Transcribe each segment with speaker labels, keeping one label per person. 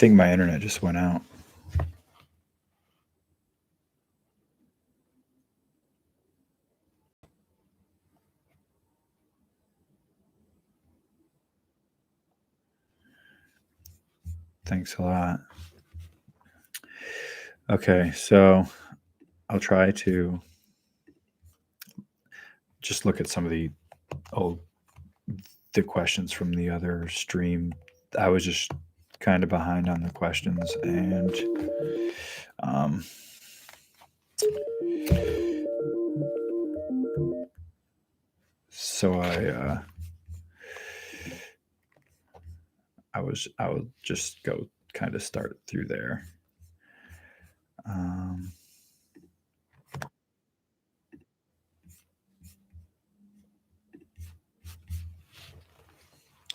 Speaker 1: think my internet just went out. Thanks a lot. Okay, so I'll try to just look at some of the questions from the other stream. I was just kind of behind on the questions, and so I will just go kind of start through there.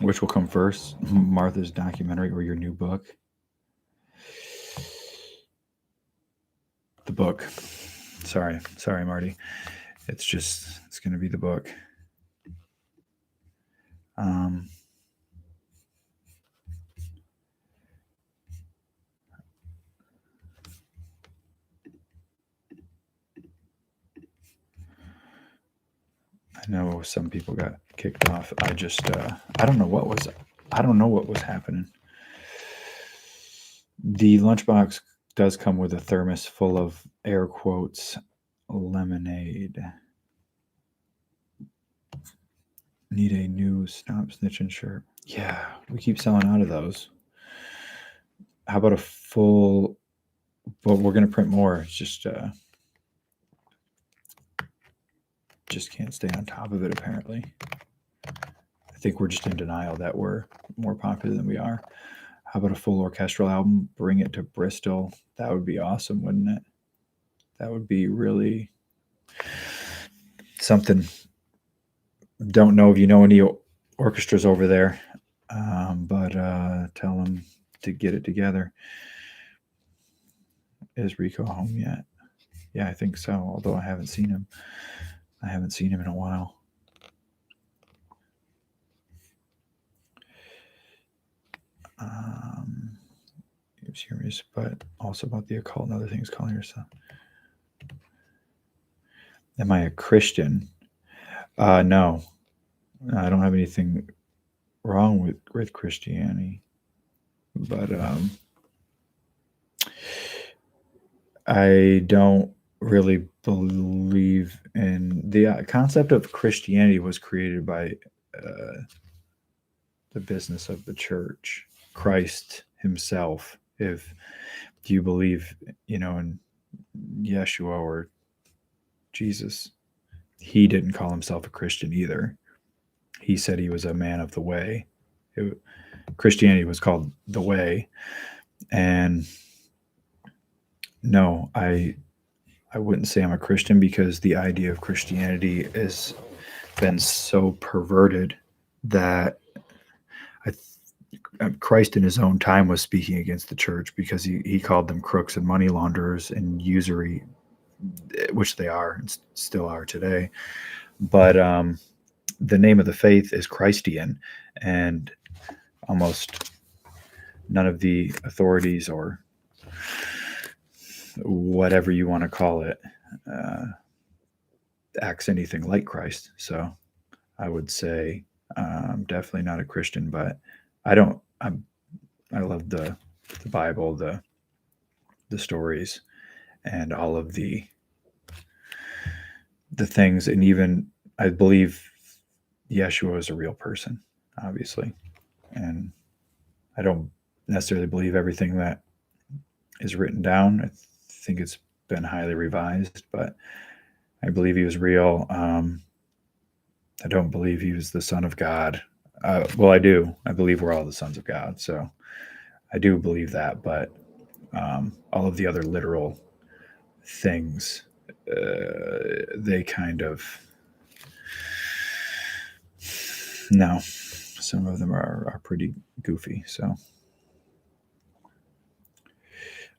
Speaker 1: Which will come first, Martha's documentary or your new book? The book. Sorry, Marty. It's going to be the book. I know some people got kicked off. I don't know what was happening. The lunchbox does come with a thermos full of air quotes lemonade. Need a new Stop Snitching shirt. Yeah, we keep selling out of those. How about a full? Well, we're gonna print more. It's just can't stay on top of it. Apparently, I think we're just in denial that we're more popular than we are. How about a full orchestral album? Bring it to Bristol. That would be awesome, wouldn't it? That would be really something. Don't know if you know any orchestras over there, but tell them to get it together. Is Rico home yet? Yeah, I think so, although I haven't seen him. I haven't seen him in a while. He was curious, but also about the occult and other things, calling yourself. Am I a Christian? No. I don't have anything wrong with Christianity, but I don't really believe in the concept of Christianity was created by the business of the church, Christ himself. If you believe, in Yeshua or Jesus, he didn't call himself a Christian either. He said he was a man of the way. Christianity was called the way. And no, I wouldn't say I'm a Christian, because the idea of Christianity has been so perverted that Christ in his own time was speaking against the church, because he called them crooks and money launderers and usury, which they are and still are today. But the name of the faith is Christian, and almost none of the authorities, or whatever you want to call it, acts anything like Christ. So I would say I'm definitely not a Christian, but I love the Bible, the stories, and all of the things, and even I believe Yeshua is a real person, obviously, and I don't necessarily believe everything that is written down. I think it's been highly revised, but I believe he was real. I don't believe he was the Son of God. Well, I do. I believe we're all the sons of God, so I do believe that. But all of the other literal things, they kind of no. Some of them are pretty goofy. So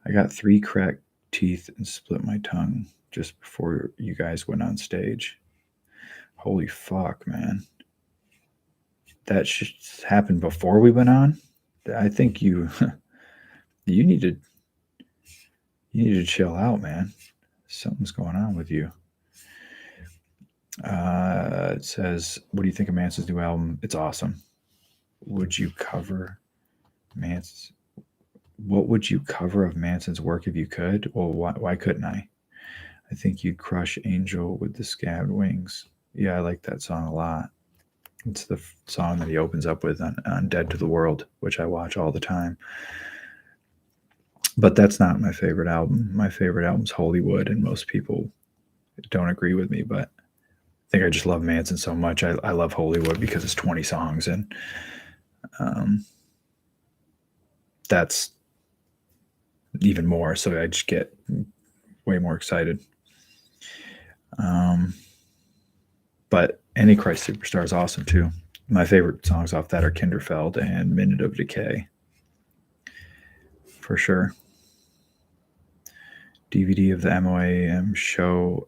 Speaker 1: I got 3 cracked teeth and split my tongue just before you guys went on stage. Holy fuck, man. That happened before we went on? I think you You need to chill out, man. Something's going on with you. It says, "What do you think of Manson's new album? It's awesome. Would you cover Manson's? What would you cover of Manson's work if you could? Well, why couldn't I? I think you'd crush Angel with the Scabbed Wings. Yeah, I like that song a lot. It's the song that he opens up with on Dead to the World, which I watch all the time. But that's not my favorite album. My favorite album's Hollywood, and most people don't agree with me, but I think I just love Manson so much. I love Hollywood because it's 20 songs, and that's even more. So I just get way more excited. But Antichrist Superstar is awesome too. My favorite songs off that are Kinderfeld and Minute of Decay. For sure. DVD of the MOAM show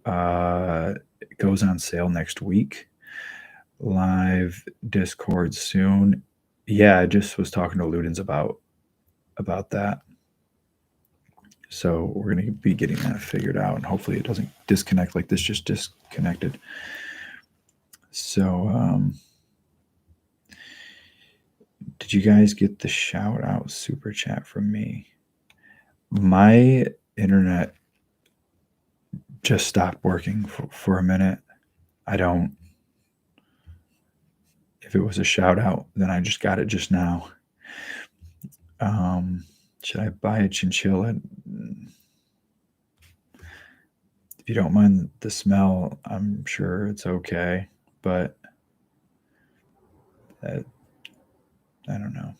Speaker 1: goes on sale next week. Live Discord soon. Yeah, I just was talking to Ludens about that. So we're going to be getting that figured out, and hopefully it doesn't disconnect like this just disconnected. So did you guys get the shout out super chat from me? My internet just stopped working for a minute. I don't. If it was a shout out, then I just got it just now. Should I buy a chinchilla? If you don't mind the smell, I'm sure it's okay, but I don't know.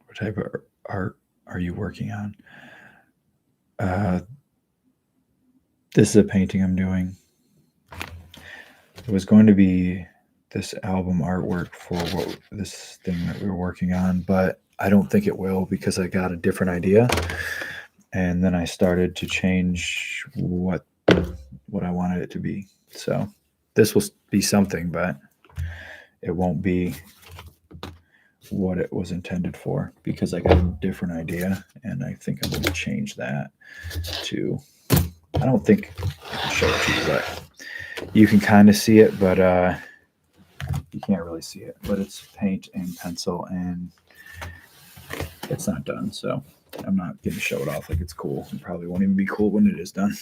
Speaker 1: What type of art are you working on? This is a painting I'm doing. It was going to be this album artwork for this thing that we were working on, but I don't think it will because I got a different idea, and then I started to change what I wanted it to be. So this will be something, but it won't be what it was intended for because I got a different idea, and I think I'm going to change that to. I don't think I can show it to you, but you can kind of see it, but you can't really see it. But it's paint and pencil, and it's not done, so I'm not going to show it off like it's cool. It probably won't even be cool when it is done.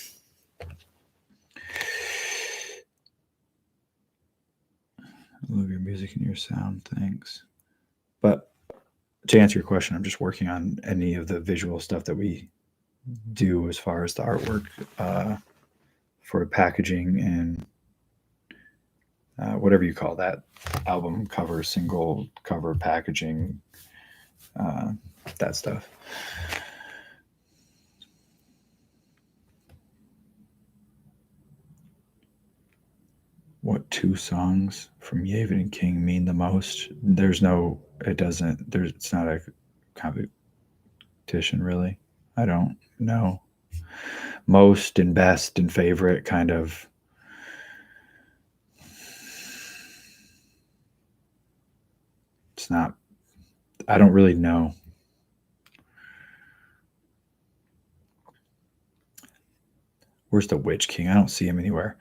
Speaker 1: I love your music and your sound. Thanks. But to answer your question, I'm just working on any of the visual stuff that we do as far as the artwork for packaging and whatever you call that, album cover, single cover, packaging, that stuff. What two songs from Yavin and King mean the most? There's no, it doesn't, it's not a competition really. I don't know. Most and best and favorite kind of. It's not, I don't really know. Where's the Witch King? I don't see him anywhere.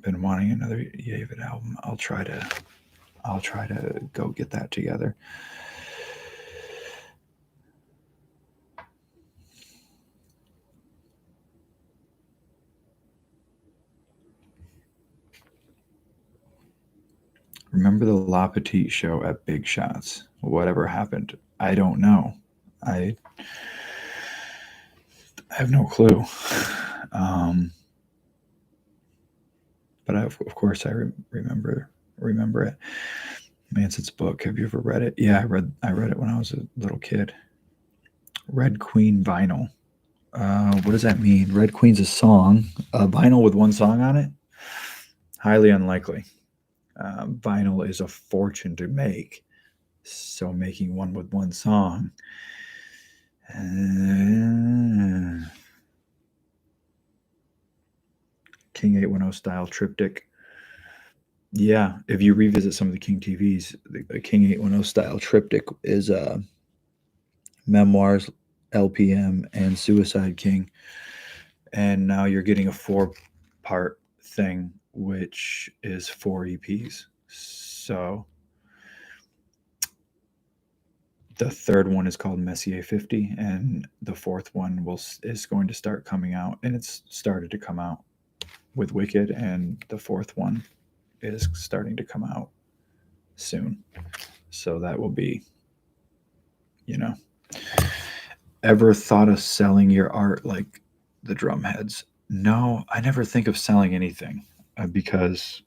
Speaker 1: Been wanting another Yavin album. I'll try to go get that together. Remember the La Petite show at Big Shots? Whatever happened? I don't know. I have no clue. But of course I remember it. Manson's book. Have you ever read it? Yeah, I read it when I was a little kid. Red Queen vinyl. What does that mean? Red Queen's a song. A vinyl with one song on it? Highly unlikely. Vinyl is a fortune to make. So making one with one song. King 810 style triptych. Yeah, if you revisit some of the King TVs, the King 810 style triptych is Memoirs, LPM, and Suicide King. And now you're getting a 4-part thing, which is 4 EPs. So the third one is called Messier 50, and the fourth one is going to start coming out, and it's started to come out with Wicked, and the fourth one is starting to come out soon. So that will be, you know, ever thought of selling your art like the Drumheads? No, I never think of selling anything because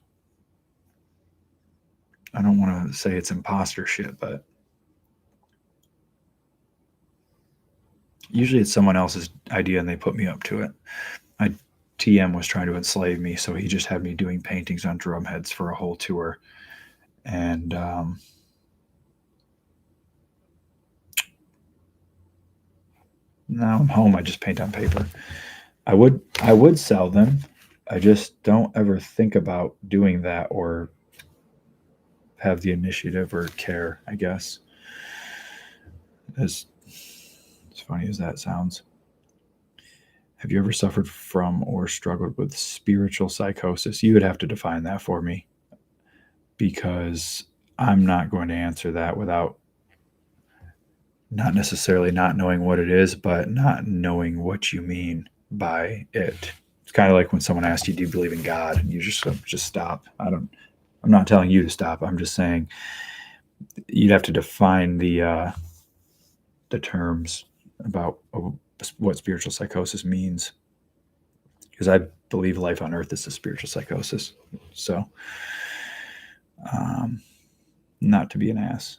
Speaker 1: I don't want to say it's imposter shit, but usually it's someone else's idea and they put me up to it. My TM was trying to enslave me, so he just had me doing paintings on Drumheads for a whole tour. And now I'm home. I just paint on paper. I would sell them. I just don't ever think about doing that or have the initiative or care, I guess. As funny as that sounds. Have you ever suffered from or struggled with spiritual psychosis? You would have to define that for me, because I'm not going to answer that without not necessarily not knowing what it is, but not knowing what you mean by it. It's kind of like when someone asks you, "Do you believe in God?" and you just stop. I'm not telling you to stop. I'm just saying you'd have to define the terms about what spiritual psychosis means, because I believe life on earth is a spiritual psychosis. So, not to be an ass,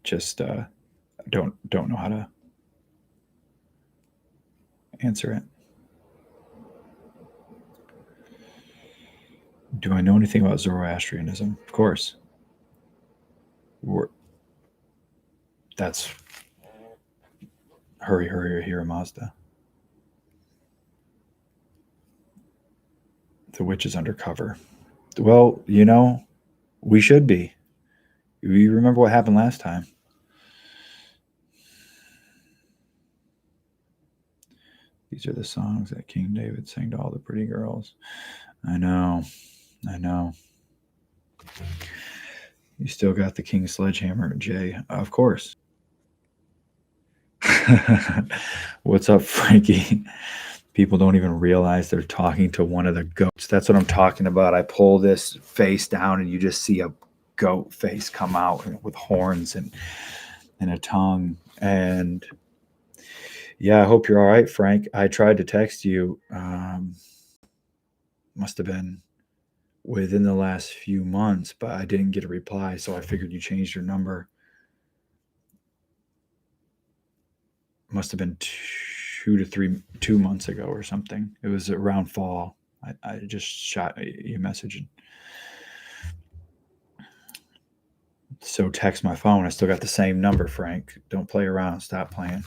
Speaker 1: just don't know how to answer it. Do I know anything about Zoroastrianism? Of course. That's Hurry, Hurry, Hira Mazda. The witch is undercover. Well, we should be. You remember what happened last time? These are the songs that King David sang to all the pretty girls. I know. You still got the King Sledgehammer, Jay. Of course. What's up, Frankie? People don't even realize they're talking to one of the goats. That's what I'm talking about. I pull this face down and you just see a goat face come out with horns and a tongue. And yeah, I hope you're all right, Frank. I tried to text you. Must have been within the last few months, but I didn't get a reply, so I figured you changed your number. Must have been 2 months ago or something. It was around fall. I just shot you a message. So text my phone. I still got the same number, Frank. Don't play around. Stop playing.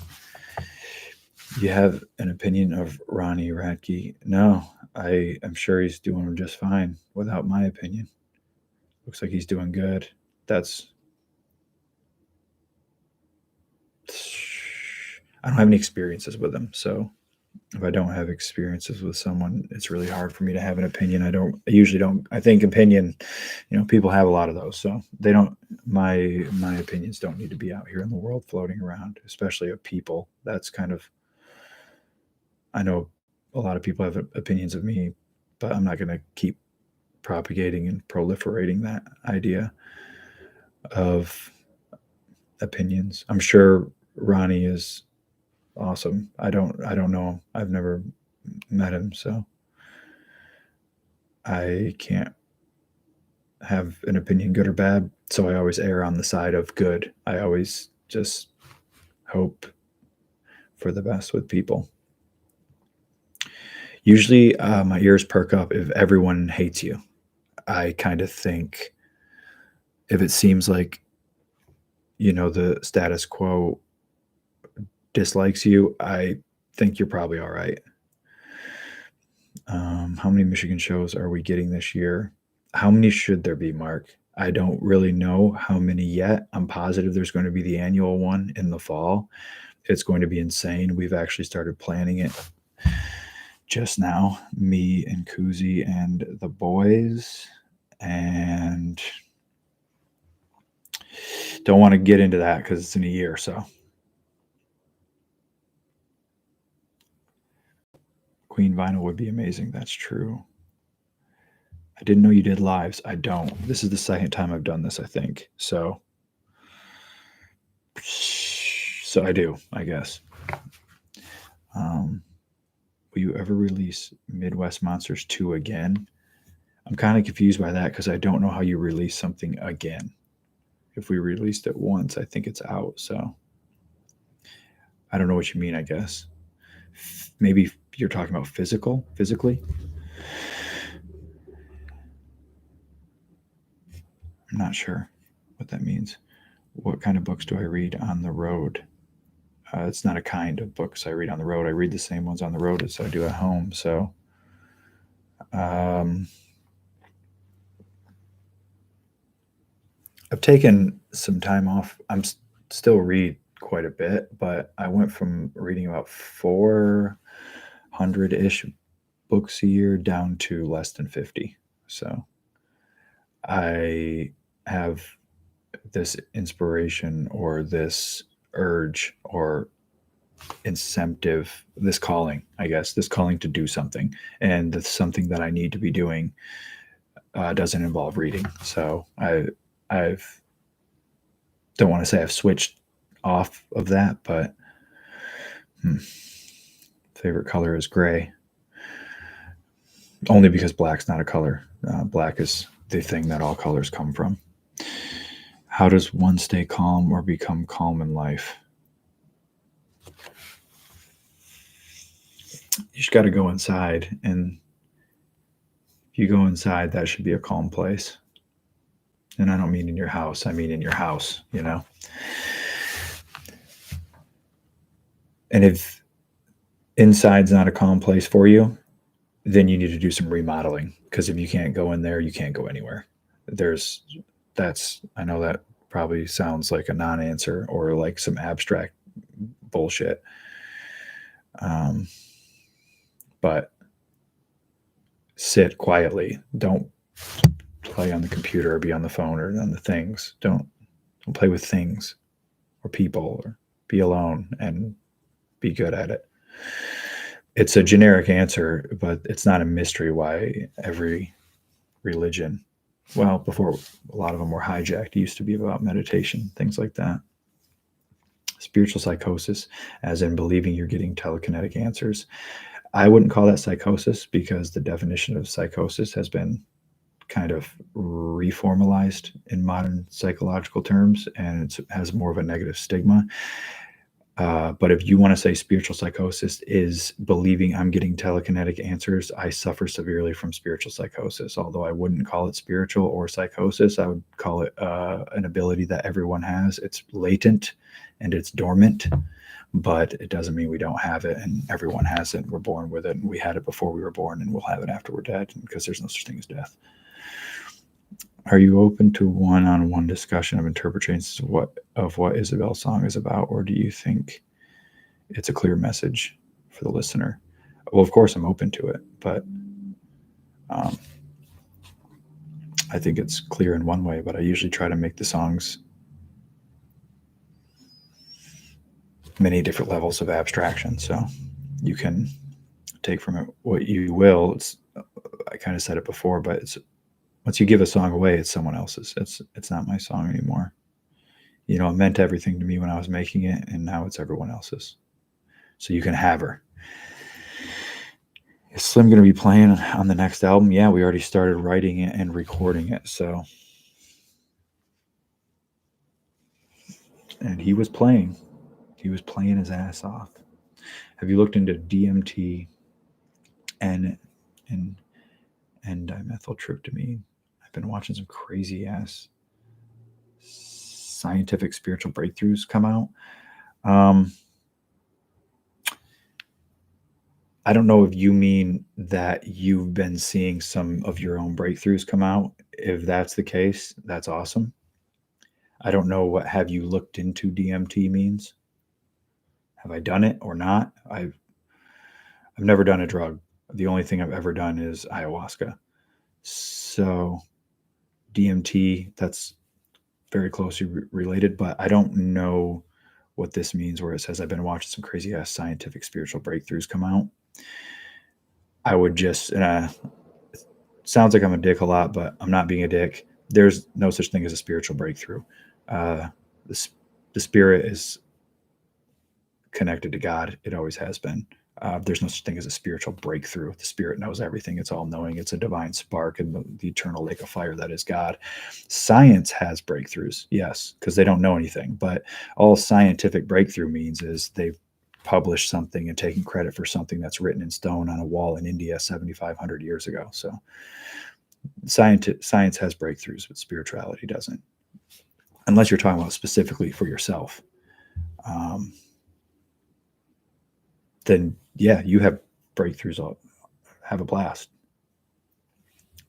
Speaker 1: You have an opinion of Ronnie Radke? No, I am sure he's doing just fine without my opinion. Looks like he's doing good. I don't have any experiences with him, so if I don't have experiences with someone, it's really hard for me to have an opinion. I usually don't. I think opinion, people have a lot of those, so they don't. My opinions don't need to be out here in the world floating around, especially of people. That's kind of. I know a lot of people have opinions of me, but I'm not going to keep propagating and proliferating that idea of opinions. I'm sure Ronnie is awesome. I don't know him. I've never met him, so I can't have an opinion, good or bad. So I always err on the side of good. I always just hope for the best with people. Usually my ears perk up if everyone hates you. I kind of think if it seems like, the status quo dislikes you, I think you're probably all right. How many Michigan shows are we getting this year? How many should there be, Mark? I don't really know how many yet. I'm positive there's going to be the annual one in the fall. It's going to be insane. We've actually started planning it just now, me and Kuzi and the boys. And don't want to get into that because it's in a year. So Queen vinyl would be amazing. That's true. I didn't know you did lives. I don't. This is the second time I've done this, I think. So I do, I guess. Will you ever release Midwest Monsters 2 again? I'm kind of confused by that because I don't know how you release something again. If we released it once, I think it's out. So I don't know what you mean, I guess. Maybe you're talking about physically. I'm not sure what that means. What kind of books do I read on the road? It's not a kind of books I read on the road. I read the same ones on the road as I do at home. So, I've taken some time off. I'm still read quite a bit, but I went from reading about 400-ish books a year down to less than 50. So I have this inspiration or this urge or incentive, this calling, I guess, this calling to do something. And the something that I need to be doing doesn't involve reading. So I've don't want to say I've switched off of that, but favorite color is gray. Only because black's not a color. Black is the thing that all colors come from. How does one stay calm or become calm in life? You just got to go inside, and if you go inside, that should be a calm place. And I don't mean in your house, I mean in your house, you know? And if inside's not a calm place for you, then you need to do some remodeling, because if you can't go in there, you can't go anywhere. I know that probably sounds like a non-answer or like some abstract bullshit. But sit quietly. Don't play on the computer or be on the phone or on the things. Don't play with things or people, or be alone and be good at it. It's a generic answer, but it's not a mystery why every religion, well, before a lot of them were hijacked, used to be about meditation, things like that. Spiritual psychosis, as in believing you're getting telekinetic answers. I wouldn't call that psychosis, because the definition of psychosis has been kind of reformalized in modern psychological terms, and it has more of a negative stigma. But if you want to say spiritual psychosis is believing I'm getting telekinetic answers, I suffer severely from spiritual psychosis. Although I wouldn't call it spiritual or psychosis, I would call it an ability that everyone has. It's latent and it's dormant, but it doesn't mean we don't have it, and everyone has it. We're born with it, and we had it before we were born, and we'll have it after we're dead, because there's no such thing as death. Are you open to one-on-one discussion of interpretations of what Isabel's song is about, or do you think it's a clear message for the listener? Well, of course, I'm open to it, but I think it's clear in one way. But I usually try to make the songs many different levels of abstraction, so you can take from it what you will. I kind of said it before, but it's once you give a song away, it's someone else's. It's not my song anymore. You know, it meant everything to me when I was making it, and now it's everyone else's. So you can have her. Is Slim going to be playing on the next album? Yeah, we already started writing it and recording it. So, and he was playing his ass off. Have you looked into DMT and dimethyltryptamine? I've been watching some crazy ass scientific spiritual breakthroughs come out. I don't know if you mean that you've been seeing some of your own breakthroughs come out. If that's the case, that's awesome. I don't know what have you looked into DMT means. Have I done it or not? I've never done a drug. The only thing I've ever done is ayahuasca. So DMT, that's very closely related, but I don't know what this means where it says I've been watching some crazy ass scientific spiritual breakthroughs come out. I would just, sounds like I'm a dick a lot, but I'm not being a dick. There's no such thing as a spiritual breakthrough. Uh, the, the spirit is connected to God. It always has been. There's no such thing as a spiritual breakthrough. The spirit knows everything. It's all knowing. It's a divine spark in the eternal lake of fire that is God. Science has breakthroughs, yes, because they don't know anything. But all scientific breakthrough means is they've published something and taken credit for something that's written in stone on a wall in India 7,500 years ago. So science has breakthroughs, but spirituality doesn't, unless you're talking about specifically for yourself. Um, then yeah, you have breakthroughs. Have a blast.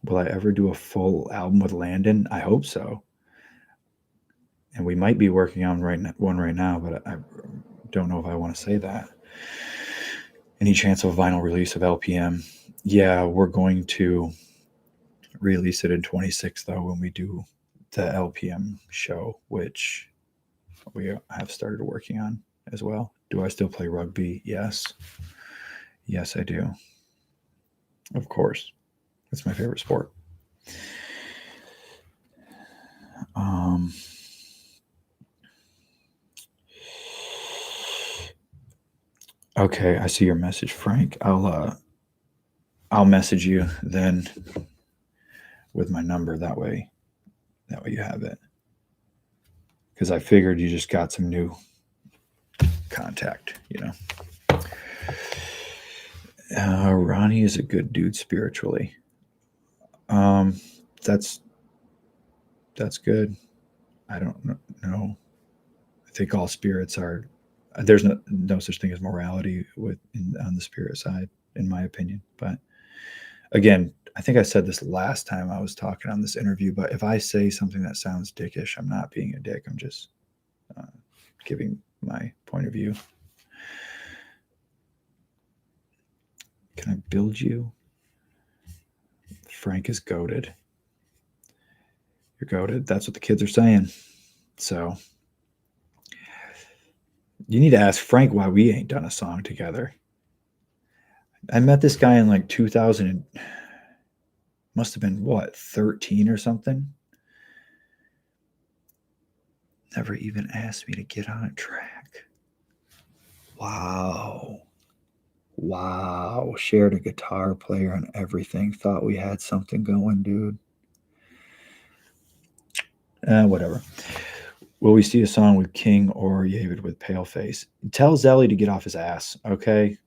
Speaker 1: Will I ever do a full album with Landon? I hope so. And we might be working on one right now, but I don't know if I want to say that. Any chance of a vinyl release of LPM? Yeah, we're going to release it in 26 though when we do the LPM show, which we have started working on as well. Do I still play rugby? Yes. Yes, I do. Of course. It's my favorite sport. Okay, I see your message, Frank. I'll message you then with my number. That way you have it. Because I figured you just got some new contact, you know. Ronnie is a good dude spiritually. Um, that's good. I don't know. I think all spirits are. There's no such thing as morality on the spirit side, in my opinion. But again, I think I said this last time I was talking on this interview. But if I say something that sounds dickish, I'm not being a dick. I'm just giving my point of view. Can I build you? Frank is goated. You're goated. That's what the kids are saying. So you need to ask Frank why we ain't done a song together. I met this guy in like 2000. Must have been what, 13 or something. Never even asked me to get on a track. Wow. Shared a guitar player and everything. Thought we had something going, dude. Whatever. Will we see a song with King or David with Paleface? Tell Zelly to get off his ass, okay?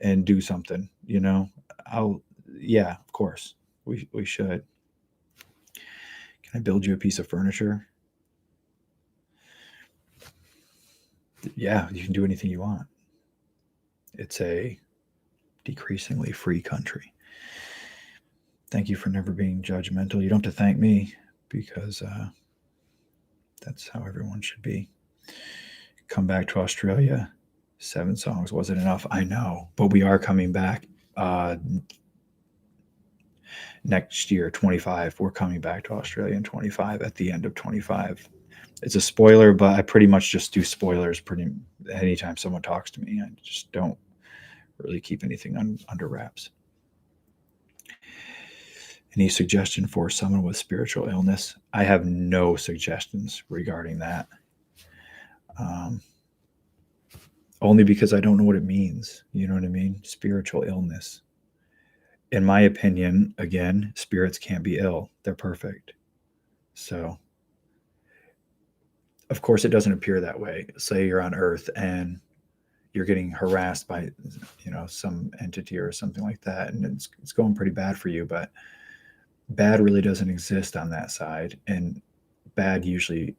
Speaker 1: And do something, you know? Yeah, of course. We should. Can I build you a piece of furniture? Yeah, you can do anything you want. It's a decreasingly free country. Thank you for never being judgmental. You don't have to thank me because that's how everyone should be. Come back to Australia. 7 songs wasn't enough. I know, but we are coming back next year, 25. We're coming back to Australia in 25 at the end of 25. It's a spoiler, but I pretty much just do spoilers anytime someone talks to me. I just don't really keep anything under wraps. Any suggestion for someone with spiritual illness? I have no suggestions regarding that. Only because I don't know what it means. You know what I mean? Spiritual illness. In my opinion, again, spirits can't be ill. They're perfect. So, of course, it doesn't appear that way. Say you're on Earth and you're getting harassed by, some entity or something like that, and it's going pretty bad for you. But bad really doesn't exist on that side, and bad usually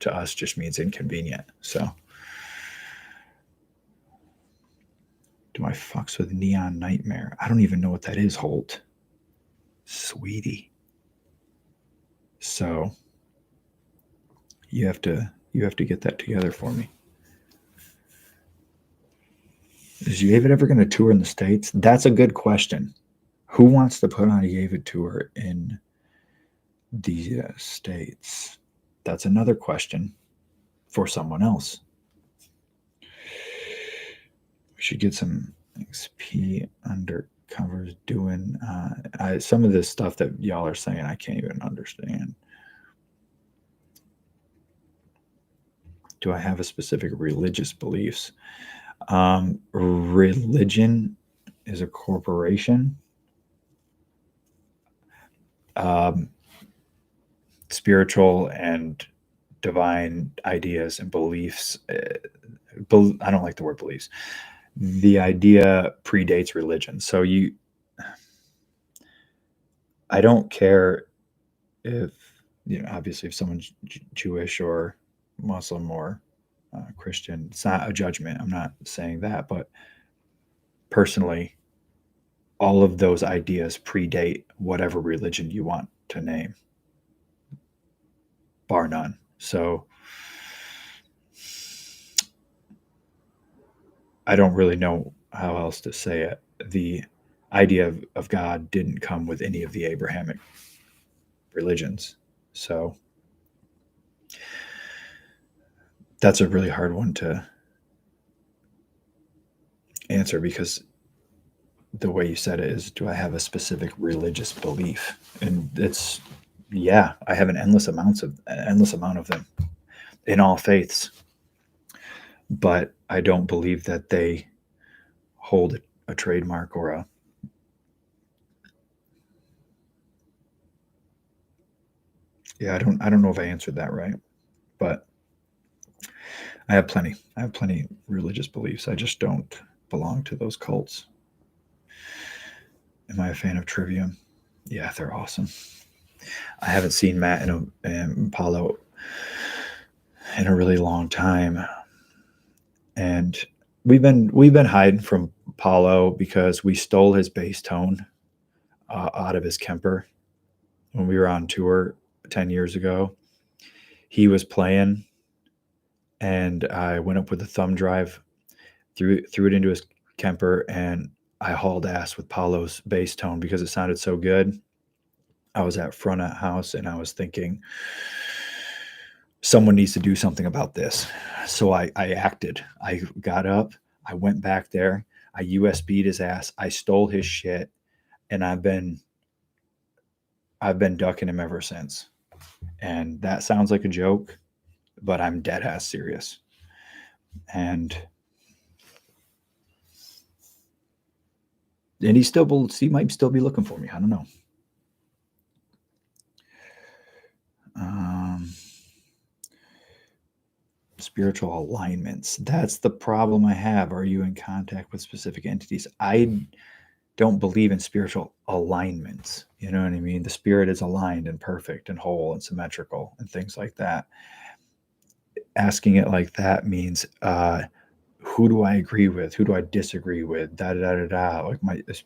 Speaker 1: to us just means inconvenient. So Do I fucks with Neon Nightmare? I don't even know what that is, Holt. Sweetie. So you have to get that together for me. Is Yavid ever going to tour in the States? That's a good question. Who wants to put on a Yavid tour in the States? That's another question for someone else. We should get some XP undercovers doing some of this stuff that y'all are saying I can't even understand. Do I have a specific religious beliefs? Religion is a corporation. Spiritual and divine ideas and beliefs. I don't like the word beliefs. The idea predates religion. So I don't care if, obviously if someone's Jewish or Muslim or Christian, it's not a judgment. I'm not saying that, but personally, all of those ideas predate whatever religion you want to name, bar none. So I don't really know how else to say it. The idea of God didn't come with any of the Abrahamic religions. So that's a really hard one to answer, because the way you said it is, do I have a specific religious belief? And it's, yeah, I have an endless amount of them in all faiths, but I don't believe that they hold a trademark or a, yeah, I don't know if I answered that right, but I have plenty religious beliefs. I just don't belong to those cults. Am I a fan of Trivium? Yeah, they're awesome. I haven't seen Matt and Paulo in a really long time, and we've been hiding from Paulo because we stole his bass tone out of his Kemper when we were on tour 10 years ago. He was playing, and I went up with a thumb drive, threw it into his Kemper, and I hauled ass with Paulo's bass tone because it sounded so good. I was at front of house and I was thinking, someone needs to do something about this. So I acted. I got up, I went back there, I USB'd his ass, I stole his shit, and I've been ducking him ever since. And that sounds like a joke, but I'm dead ass serious. And he might still be looking for me. I don't know. Spiritual alignments. That's the problem I have. Are you in contact with specific entities? I don't believe in spiritual alignments. You know what I mean? The spirit is aligned and perfect and whole and symmetrical and things like that. Asking it like that means, who do I agree with? Who do I disagree with? Da da da da. Like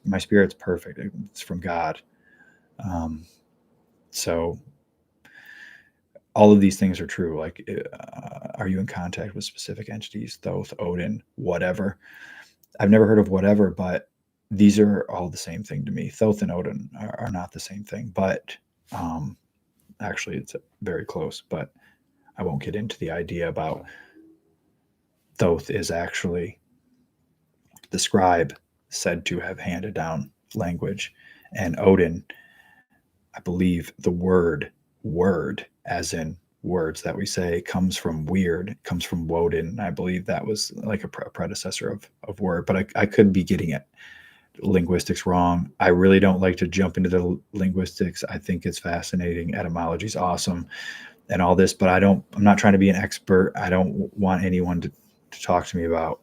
Speaker 1: my spirit's perfect. It's from God. So all of these things are true. Like, are you in contact with specific entities? Thoth, Odin, whatever. I've never heard of whatever, but these are all the same thing to me. Thoth and Odin are not the same thing, but actually it's very close. But I won't get into the idea about Thoth is actually the scribe said to have handed down language, and Odin, I believe the word as in words that we say, comes from weird, comes from Woden. I believe that was like a predecessor of word, but I could be getting it linguistics wrong. I really don't like to jump into the linguistics. I think it's fascinating. Etymology is awesome and all this, but I'm not trying to be an expert. I don't want anyone to talk to me about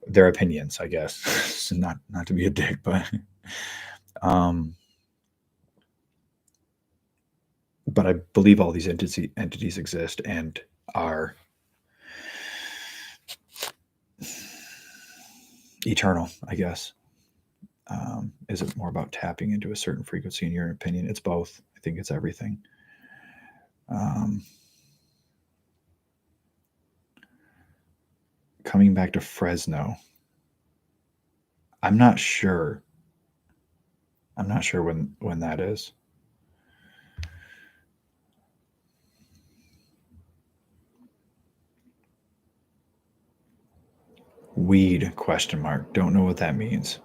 Speaker 1: their opinions, I guess. So not to be a dick, but I believe all these entities exist and are eternal, I guess. Is it more about tapping into a certain frequency? In your opinion, it's both. I think it's everything. Coming back to Fresno, I'm not sure. I'm not sure when that is. Weed, question mark. Don't know what that means.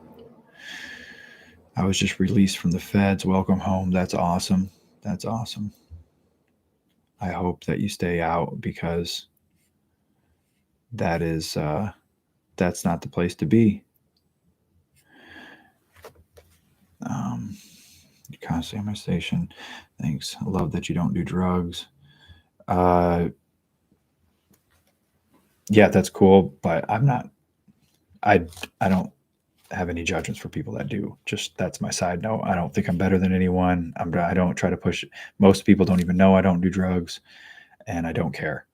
Speaker 1: I was just released from the feds. Welcome home. That's awesome. That's awesome. I hope that you stay out, because that is that's not the place to be. You're constantly on my station. Thanks. I love that you don't do drugs. Yeah, that's cool, but I'm not. I don't have any judgments for people that do. Just that's my side note. I don't think I'm better than anyone. I don't try to push. Most people don't even know I don't do drugs, and I don't care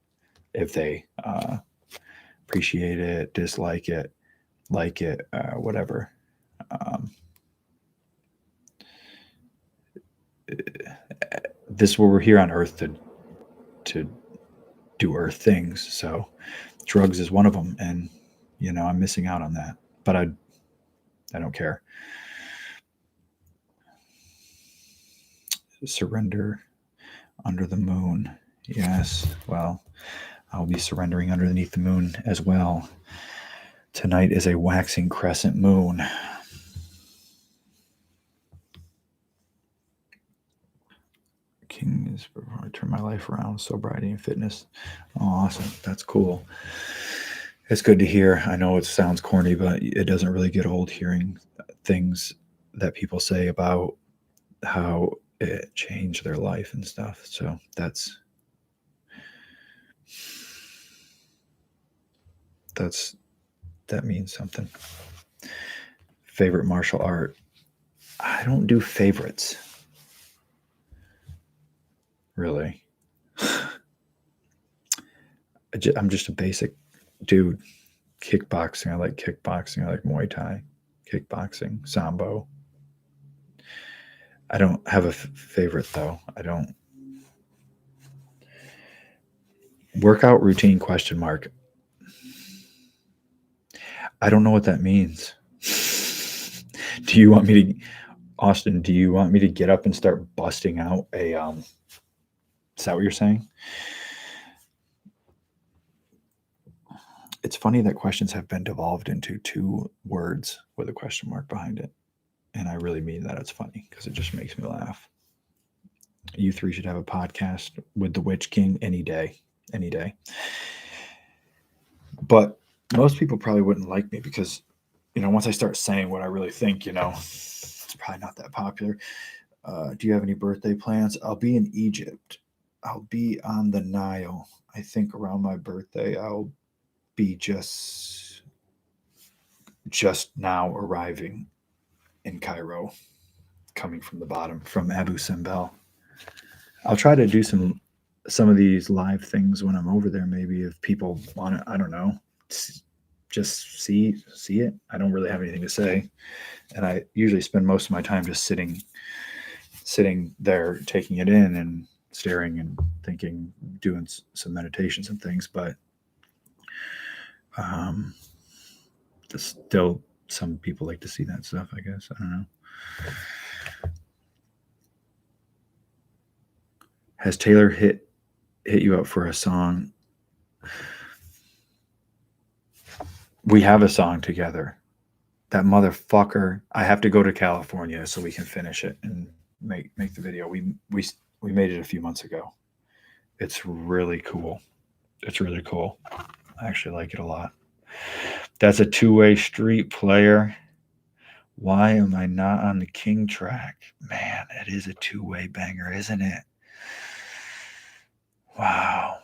Speaker 1: if they appreciate it, dislike it, like it, whatever. This is where we're here on Earth to do Earth things. So drugs is one of them, and I'm missing out on that. But I don't care. Surrender under the moon. Yes. Well, I'll be surrendering underneath the moon as well. Tonight is a waxing crescent moon. King is before I turn my life around. Sobriety and fitness. Oh, awesome. That's cool. It's good to hear. I know it sounds corny, but it doesn't really get old hearing things that people say about how it changed their life and stuff. So that means something. Favorite martial art? I don't do favorites. Really. I'm just a basic dude. Kickboxing. I like kickboxing. I like Muay Thai. Kickboxing. Sambo. I don't have a favorite, though. I don't. Workout routine, question mark. I don't know what that means. Do you want me to, Austin, do you want me to get up and start busting out a, is that what you're saying? It's funny that questions have been devolved into 2 words with a question mark behind it. And I really mean that. It's funny because it just makes me laugh. You 3 should have a podcast with the Witch King any day. Any day. But most people probably wouldn't like me because, once I start saying what I really think, it's probably not that popular. Do you have any birthday plans? I'll be in Egypt. I'll be on the Nile. I think around my birthday, I'll be just now arriving in Cairo, coming from the bottom, from Abu Simbel. I'll try to do some of these live things when I'm over there. Maybe if people want to, I don't know, just see it. I don't really have anything to say, and I usually spend most of my time just sitting there, taking it in and staring and thinking, doing some meditations and things. But still, some people like to see that stuff, I guess. I don't know. Has Taylor hit you up for a song? We have a song together. That motherfucker. I have to go to California so we can finish it and make the video. We made it a few months ago. It's really cool. It's really cool. I actually like it a lot. That's a 2-way street, player. Why am I not on the King track? Man, it is a 2-way banger, isn't it? Wow.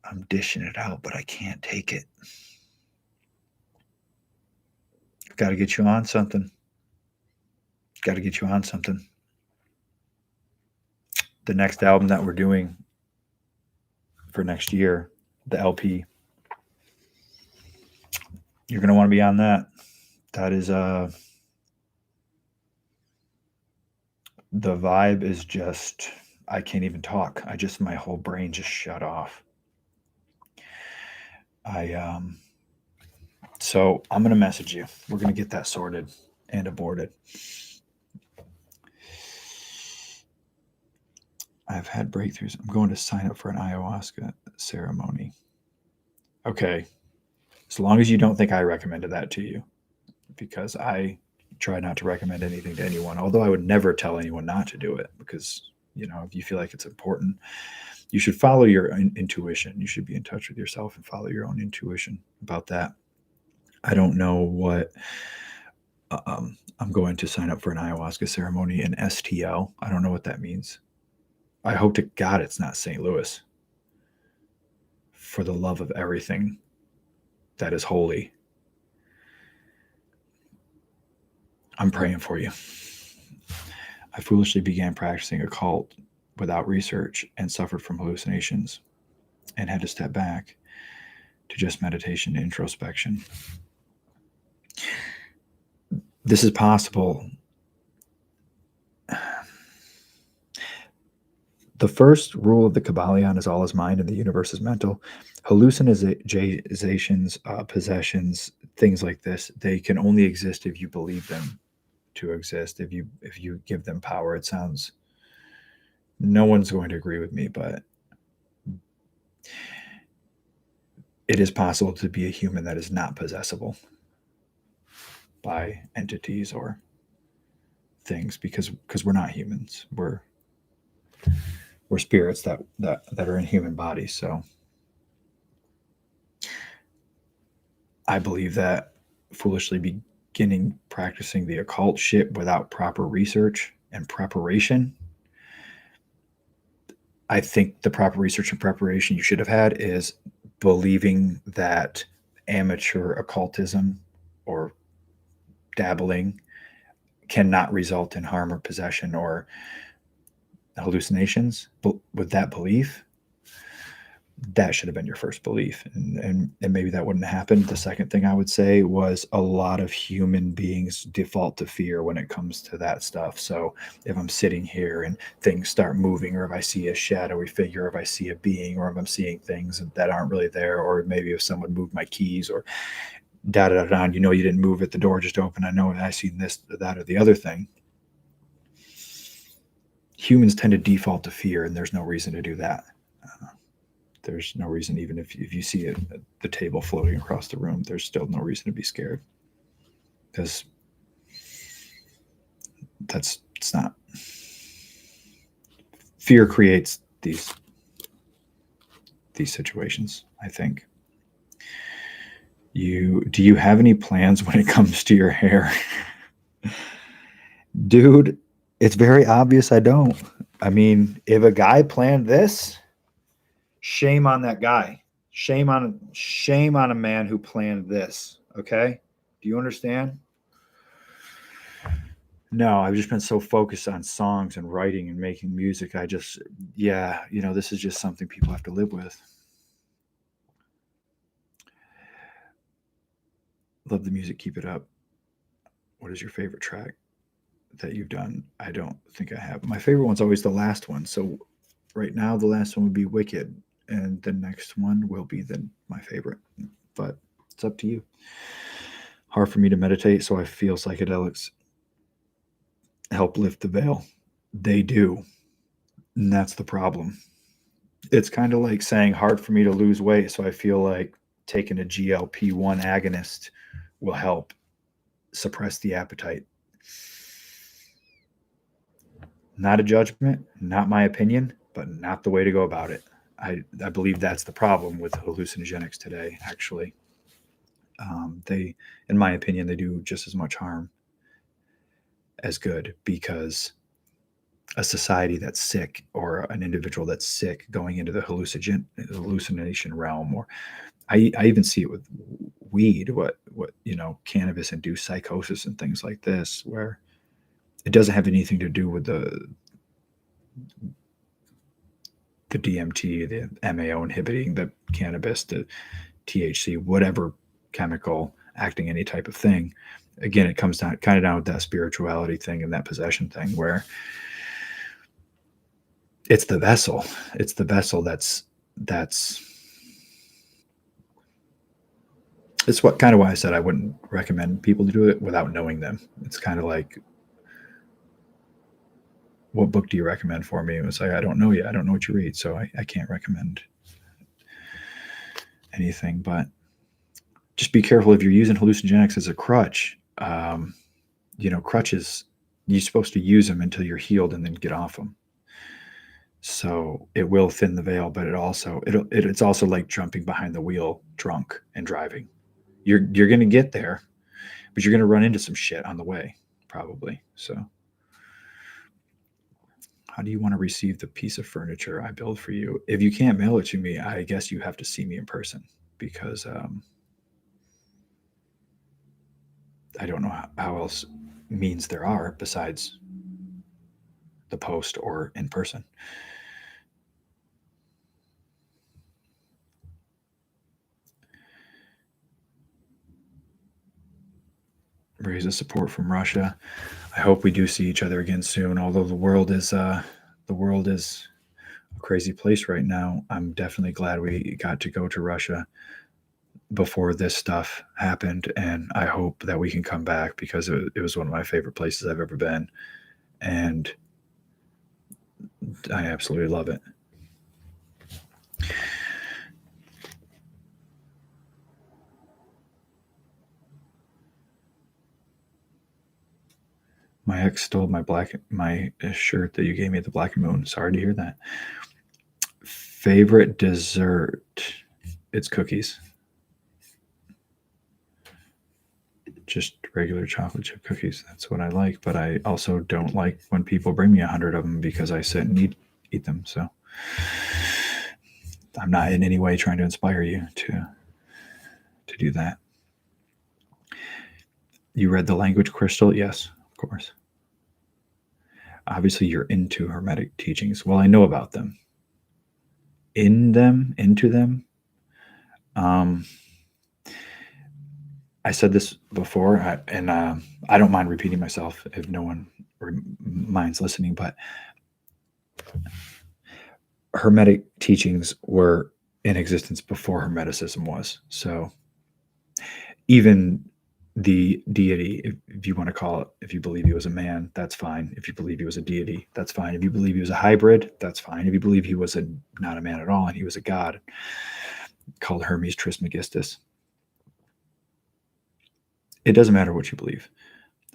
Speaker 1: I'm dishing it out, but I can't take it. Got to get you on something. Got to get you on something. The next album that we're doing for next year, the LP, you're going to want to be on that. that is the vibe is just, I can't even talk. My whole brain just shut off. So I'm going to message you. We're going to get that sorted and aborted. I've had breakthroughs. I'm going to sign up for an ayahuasca ceremony. Okay. As long as you don't think I recommended that to you, because I try not to recommend anything to anyone, although I would never tell anyone not to do it, because, if you feel like it's important, you should follow your intuition. You should be in touch with yourself and follow your own intuition about that. I don't know what I'm going to sign up for an ayahuasca ceremony in STL. I don't know what that means. I hope to God it's not St. Louis. For the love of everything that is holy, I'm praying for you. I foolishly began practicing occult without research and suffered from hallucinations and had to step back to just meditation and introspection. This is possible. The first rule of the Kabbalion is all is mind and the universe is mental. Hallucinations, possessions, things like this, they can only exist if you believe them to exist. If you give them power, it sounds, no one's going to agree with me, but it is possible to be a human that is not possessible by entities or things, because we're not humans. We're spirits that are in human bodies. So I believe that foolishly beginning practicing the occult shit without proper research and preparation, I think the proper research and preparation you should have had is believing that amateur occultism or dabbling cannot result in harm or possession or hallucinations. But with that belief, that should have been your first belief, and maybe that wouldn't happen. The second thing I would say was a lot of human beings default to fear when it comes to that stuff. So if I'm sitting here and things start moving, or if I see a shadowy figure, or if I see a being, or if I'm seeing things that aren't really there, or maybe if someone moved my keys, or da da da, you didn't move it, the door just opened, I know I seen this, that, or the other thing. Humans tend to default to fear, and there's no reason to do that. There's no reason, even if you see the table floating across the room, there's still no reason to be scared, because it's not. Fear creates these situations, I think. Do you have any plans when it comes to your hair? Dude, it's very obvious I don't. I mean, if a guy planned this, shame on that guy. Shame on a man who planned this. Okay? Do you understand? No, I've just been so focused on songs and writing and making music. This is just something people have to live with. Love the music. Keep it up. What is your favorite track that you've done? I don't think I have. My favorite one's always the last one. So right now, the last one would be Wicked, and the next one will be my favorite. But it's up to you. Hard for me to meditate, so I feel psychedelics help lift the veil. They do. And that's the problem. It's kind of like saying hard for me to lose weight, so I feel like taking a GLP-1 agonist will help suppress the appetite. Not a judgment, not my opinion, but not the way to go about it. I believe that's the problem with hallucinogenics today, actually. They, in my opinion, they do just as much harm as good, because a society that's sick, or an individual that's sick going into the hallucination realm, or I even see it with weed, what cannabis induced psychosis and things like this, where it doesn't have anything to do with the DMT, the MAO inhibiting the cannabis, the THC, whatever chemical acting any type of thing. again, it comes down kind of down with that spirituality thing and that possession thing, where it's the vessel. It's the vessel that's it's what kind of why I said I wouldn't recommend people to do it without knowing them. It's kind of like, what book do you recommend for me? It was like, I don't know you. I don't know what you read, so I can't recommend anything. But just be careful if you're using hallucinogenics as a crutch. Crutches, you're supposed to use them until you're healed and then get off them. So it will thin the veil, but it's also like jumping behind the wheel drunk and driving. You're going to get there, but you're going to run into some shit on the way, probably. So how do you want to receive the piece of furniture I build for you? If you can't mail it to me, I guess you have to see me in person, because I don't know how else means there are besides the post or in person. Raise the support from Russia. I hope we do see each other again soon. Although the world is a crazy place right now. I'm definitely glad we got to go to Russia before this stuff happened, and I hope that we can come back, because it was one of my favorite places I've ever been, and I absolutely love it. My ex stole my shirt that you gave me at the Black Moon. Sorry to hear that. Favorite dessert? It's cookies. Just regular chocolate chip cookies. That's what I like. But I also don't like when people bring me 100 of them, because I sit and eat them. So I'm not in any way trying to inspire you to do that. You read The Language Crystal? Yes, of course. Obviously, you're into Hermetic teachings. Well, I know about them. Into them. I said this before, and I don't mind repeating myself if no one minds listening, but Hermetic teachings were in existence before Hermeticism was. So even the deity, if you want to call it, if you believe he was a man, that's fine. If you believe he was a deity, that's fine. If you believe he was a hybrid, that's fine. If you believe he was not a man at all and he was a god called Hermes Trismegistus, it doesn't matter what you believe.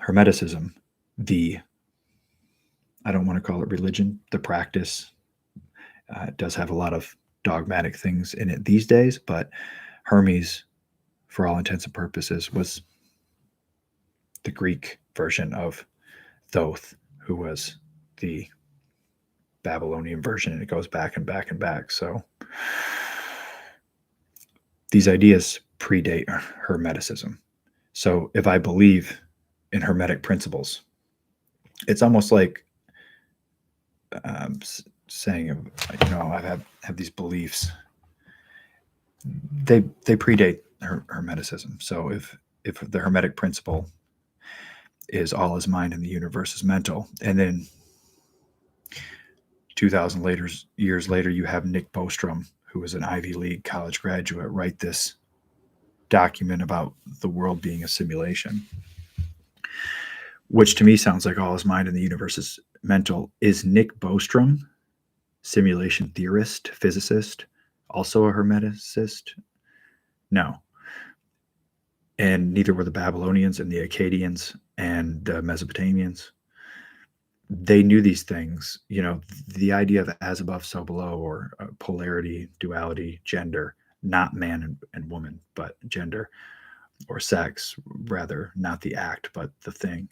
Speaker 1: Hermeticism, I don't want to call it religion, the practice, it does have a lot of dogmatic things in it these days, but Hermes, for all intents and purposes, was the Greek version of Thoth, who was the Babylonian version, and it goes back and back and back. So these ideas predate Hermeticism. So if I believe in Hermetic principles, it's almost like saying, I have these beliefs. They predate Hermeticism. So if the Hermetic principle is all is mind and the universe is mental, and then 2,000 years later, you have Nick Bostrom, who was an Ivy League college graduate, write this document about the world being a simulation, which to me sounds like all is mind and the universe is mental. Is Nick Bostrom, simulation theorist, physicist, also a Hermeticist? No. And neither were the Babylonians and the Akkadians and the Mesopotamians. They knew these things, the idea of as above, so below, or polarity, duality, gender, not man and woman, but gender, or sex, rather, not the act, but the thing.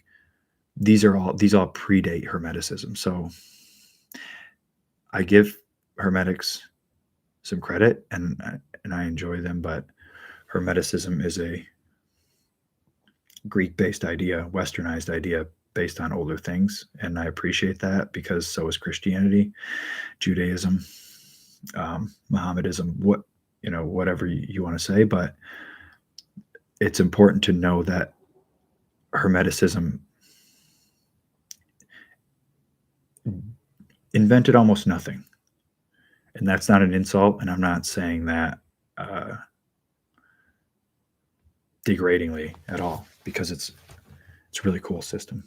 Speaker 1: These all predate Hermeticism. So I give Hermetics some credit, and I enjoy them, but Hermeticism is a Greek-based idea, westernized idea, based on older things, and I appreciate that, because so is Christianity, Judaism, Mohammedism, whatever you want to say. But it's important to know that Hermeticism invented almost nothing. And that's not an insult, and I'm not saying that degradingly at all, because it's a really cool system.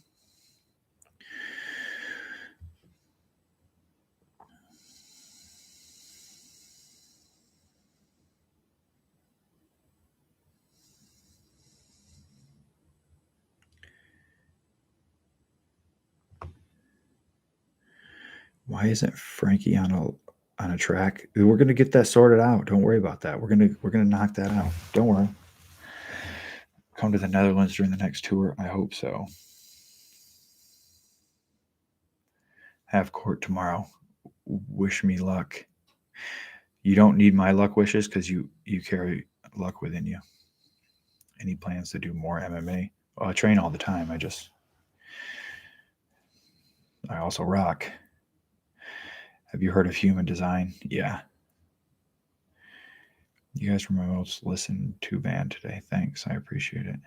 Speaker 1: Why isn't Frankie on a track? We're gonna get that sorted out. Don't worry about that. We're gonna knock that out. Don't worry. Come to the Netherlands during the next tour. I hope so. Have court tomorrow. Wish me luck. You don't need my luck wishes because you carry luck within you. Any plans to do more MMA? Well, I train all the time. I also rock. Have you heard of human design? Yeah. You guys were my most listened to band today. Thanks. I appreciate it.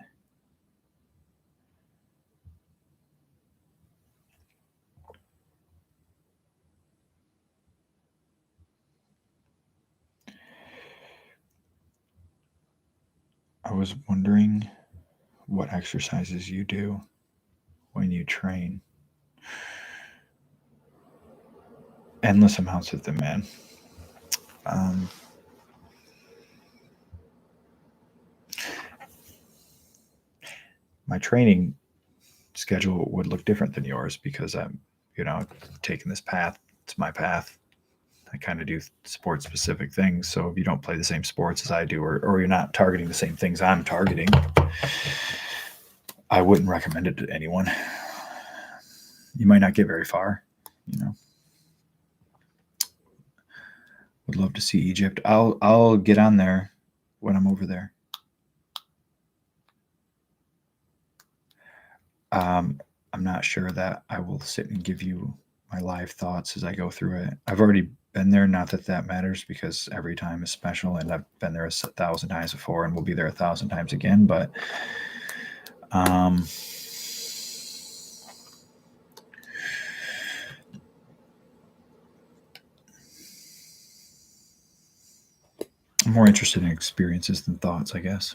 Speaker 1: I was wondering what exercises you do when you train. Endless amounts of them, man. My training schedule would look different than yours because I'm, taking this path. It's my path. I kind of do sport specific things. So if you don't play the same sports as I do, or you're not targeting the same things I'm targeting, I wouldn't recommend it to anyone. You might not get very far, Would love to see Egypt. I'll get on there when I'm over there. I'm not sure that I will sit and give you my live thoughts as I go through it. I've already been there. Not that that matters, because every time is special, and I've been there 1,000 times before, and we'll be there 1,000 times again. But I'm more interested in experiences than thoughts, I guess.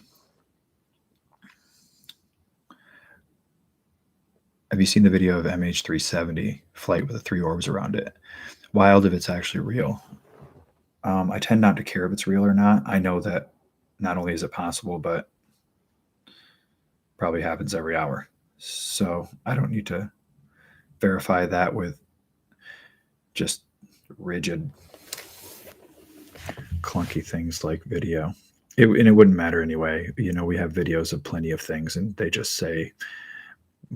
Speaker 1: Have you seen the video of MH370 flight with the 3 orbs around it? Wild if it's actually real. I tend not to care if it's real or not. I know that not only is it possible, but probably happens every hour. So I don't need to verify that with just rigid, clunky things like video. And it wouldn't matter anyway. We have videos of plenty of things, and they just say,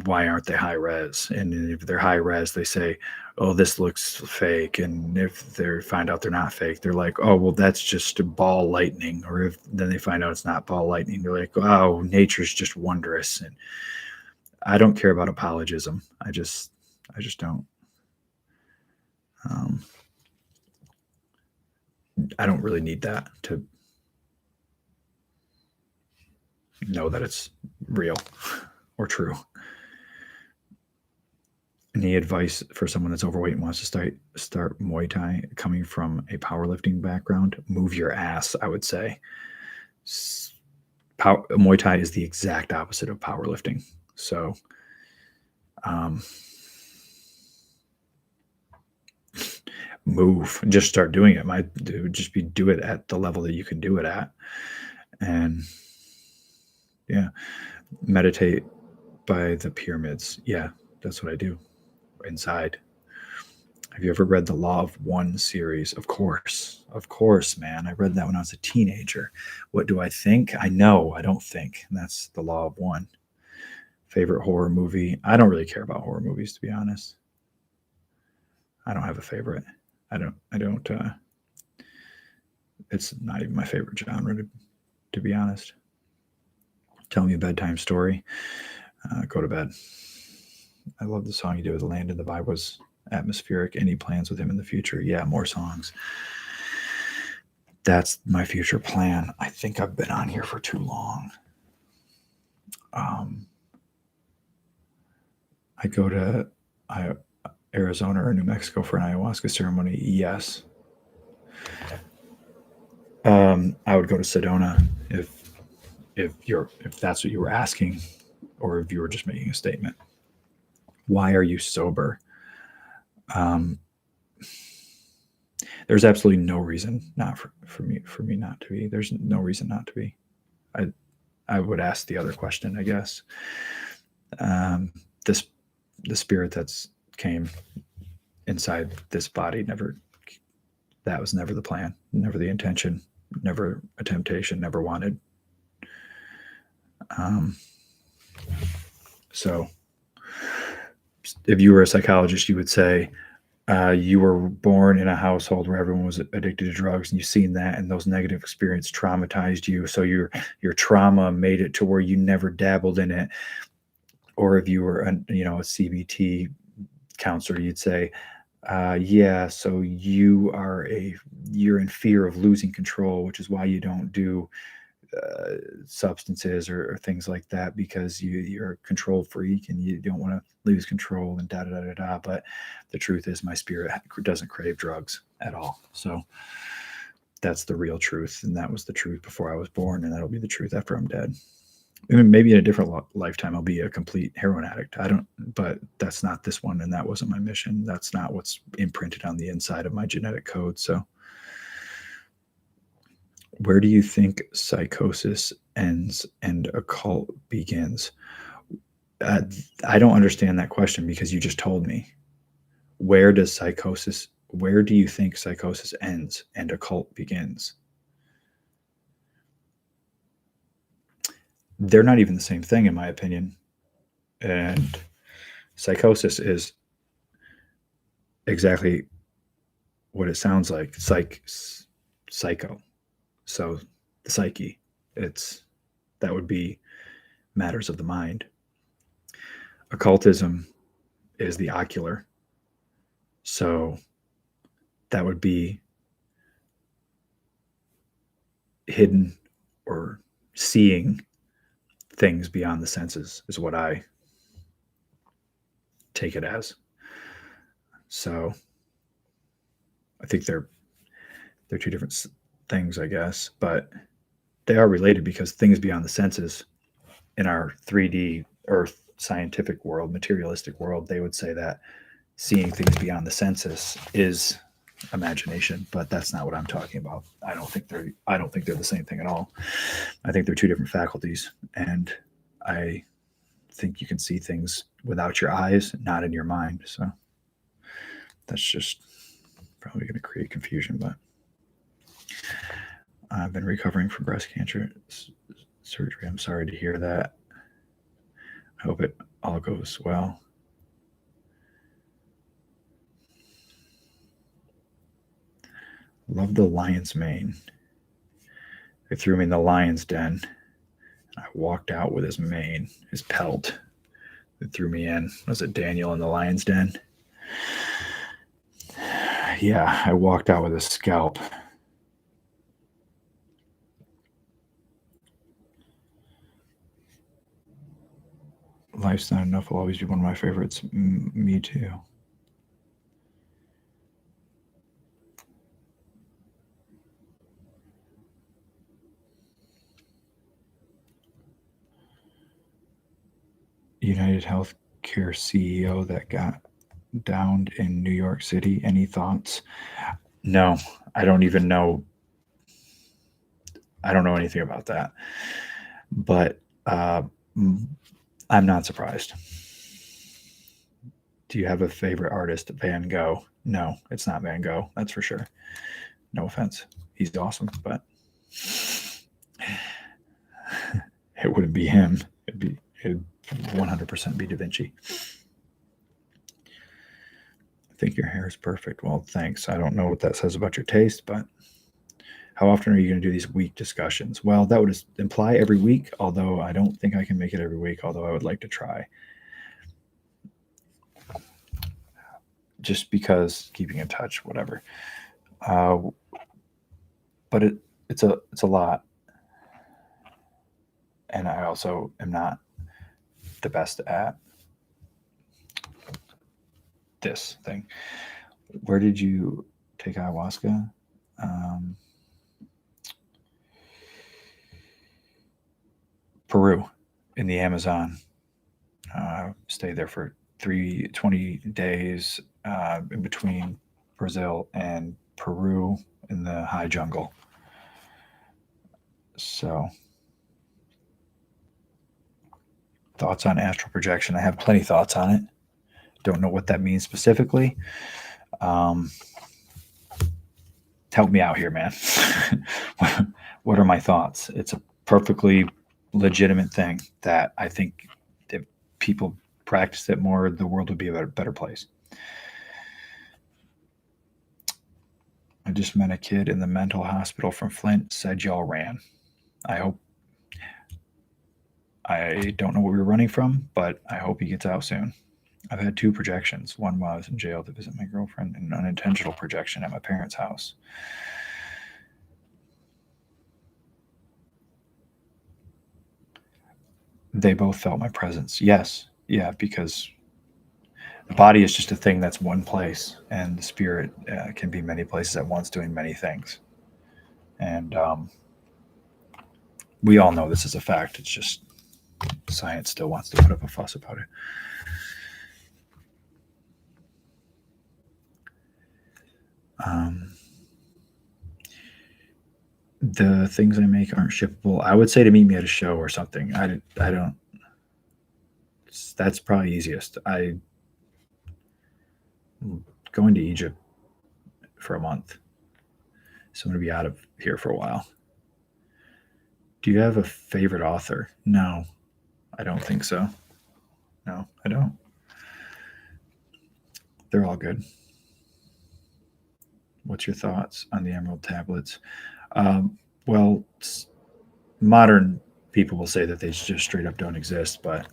Speaker 1: why aren't they high res? And if they're high res, they say, oh, this looks fake. And if they find out they're not fake, they're like, oh, well, that's just a ball lightning. Or if then they find out it's not ball lightning, they're like, oh, nature's just wondrous. And I don't care about apologism. I just don't. I don't really need that to know that it's real or true. Any advice for someone that's overweight and wants to start Muay Thai, coming from a powerlifting background? Move your ass, I would say. Muay Thai is the exact opposite of powerlifting. So, move. Just start doing it. It would just be do it at the level that you can do it at, and yeah, meditate by the pyramids. Yeah, that's what I do. Inside. Have you ever read the Law of One series? Of course, man. I read that when I was a teenager. What do I think? I know. I don't think. And that's the Law of One. Favorite horror movie? I don't really care about horror movies, to be honest. I don't have a favorite. I don't. It's not even my favorite genre, to be honest. Tell me a bedtime story. Go to bed. I love the song you did with Landon. The vibe was atmospheric. Any plans with him in the future? Yeah, more songs. That's my future plan. I think I've been on here for too long. I go to Arizona or New Mexico for an ayahuasca ceremony, yes. I would go to Sedona if if that's what you were asking, or if you were just making a statement. Why are you sober? Um, there's absolutely no reason not for me not to be. There's no reason not to be. I I would ask the other question, I guess. Um, this the spirit that's came inside this body never, that was never the plan, never the intention, never a temptation, never wanted. Um, so if you were a psychologist, you would say you were born in a household where everyone was addicted to drugs, and you've seen that, and those negative experiences traumatized you. So your trauma made it to where you never dabbled in it. Or if you were a CBT counselor, you'd say, yeah, so you're in fear of losing control, which is why you don't do substances or things like that, because you're a control freak and you don't want to lose control and da da da da. But the truth is, my spirit doesn't crave drugs at all. So that's the real truth, and that was the truth before I was born, and that'll be the truth after I'm dead. I mean, maybe in a different lifetime I'll be a complete heroin addict. I don't, but that's not this one, and that wasn't my mission. That's not what's imprinted on the inside of my genetic code. So where do you think psychosis ends and a cult begins? Uh, I don't understand that question, because you just told me. Where do you think psychosis ends and a cult begins? They're not even the same thing, in my opinion. And psychosis is exactly what it sounds like. Psycho. So the psyche, that would be matters of the mind. Occultism is the ocular. So that would be hidden or seeing things beyond the senses, is what I take it as. So I think they're two different things, I guess, but they are related, because things beyond the senses in our 3D Earth scientific world, materialistic world, they would say that seeing things beyond the senses is imagination, but that's not what I'm talking about. I don't think they're the same thing at all. I think they're two different faculties, and I think you can see things without your eyes, not in your mind. So that's just probably going to create confusion, but I've been recovering from breast cancer surgery. I'm sorry to hear that. I hope it all goes well. Love the lion's mane. They threw me in the lion's den. I walked out with his mane, his pelt. They threw me in. Was it Daniel in the lion's den? Yeah, I walked out with his scalp. Life's Not Enough will always be one of my favorites. Me too. United Healthcare CEO that got downed in New York City. Any thoughts? No, I don't even know. I don't know anything about that. But I'm not surprised. Do you have a favorite artist? Van Gogh? No, it's not Van Gogh. That's for sure. No offense. He's awesome, but it wouldn't be him. It'd 100% be Da Vinci. I think your hair is perfect. Well, thanks. I don't know what that says about your taste, but how often are you going to do these week discussions? Well, that would imply every week, although I don't think I can make it every week, although I would like to try. Just because keeping in touch, whatever. But it's a lot, and I also am not the best at this thing. Where did you take ayahuasca? Um, Peru, in the Amazon. Stayed there for 20 days in between Brazil and Peru in the high jungle. So, thoughts on astral projection? I have plenty of thoughts on it. Don't know what that means specifically. Um, Help me out here, man. What are my thoughts? It's a perfectly legitimate thing that I think if people practice it more, the world would be a better place. I just met a kid in the mental hospital from Flint, said y'all ran. I hope, I don't know what we were running from, but I hope he gets out soon. I've had 2 projections. One while I was in jail to visit my girlfriend, and an unintentional projection at my parents' house. They both felt my presence. Yes. Yeah, because the body is just a thing that's one place, and the spirit can be many places at once doing many things. And we all know this is a fact. It's just science still wants to put up a fuss about it. Um, the things I make aren't shippable. I would say to meet me at a show or something. I don't. That's probably easiest. I going to Egypt for a month, so I'm gonna be out of here for a while. Do you have a favorite author? No, I don't think so. No, I don't. They're all good. What's your thoughts on the Emerald Tablets? Um, well, modern people will say that they just straight up don't exist, but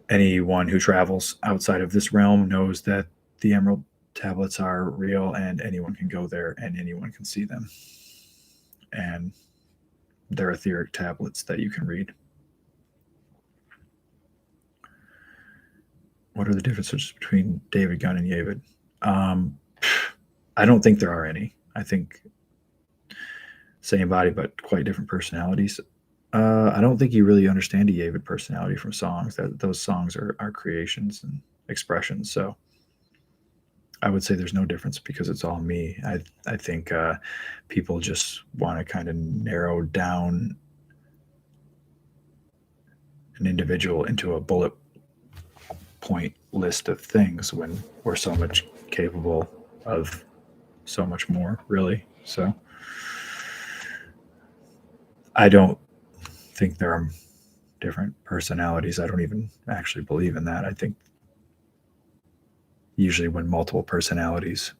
Speaker 1: anyone who travels outside of this realm knows that the Emerald Tablets are real, and anyone can go there and anyone can see them. And they're etheric tablets that you can read. What are the differences between David Gunn and David? Um, I don't think there are any. I think same body but quite different personalities. I don't think you really understand a David personality from songs. That those songs are creations and expressions. So I would say there's no difference because it's all me. I think people just want to kind of narrow down an individual into a bullet point list of things when we're so much capable of so much more, really. So I don't think there are different personalities. I don't even actually believe in that. I think usually when multiple personalities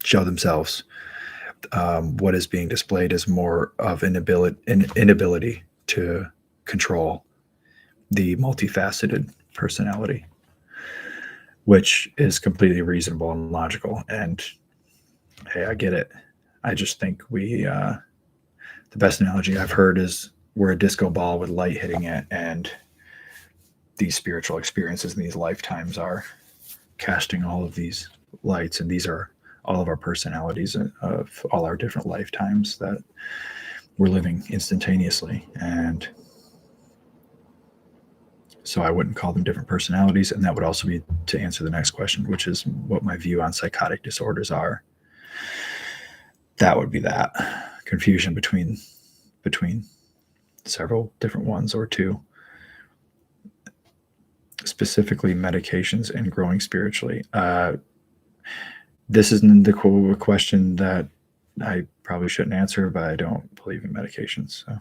Speaker 1: show themselves, what is being displayed is more of an inability to control the multifaceted personality, which is completely reasonable and logical. And hey, I get it. I just think the best analogy I've heard is we're a disco ball with light hitting it, and these spiritual experiences in these lifetimes are casting all of these lights, and these are all of our personalities of all our different lifetimes that we're living instantaneously. And so I wouldn't call them different personalities. And that would also be to answer the next question, which is what my view on psychotic disorders are. That would be that confusion between several different ones or two, specifically medications and growing spiritually. This isn't the question that I probably shouldn't answer, but I don't believe in medications. So,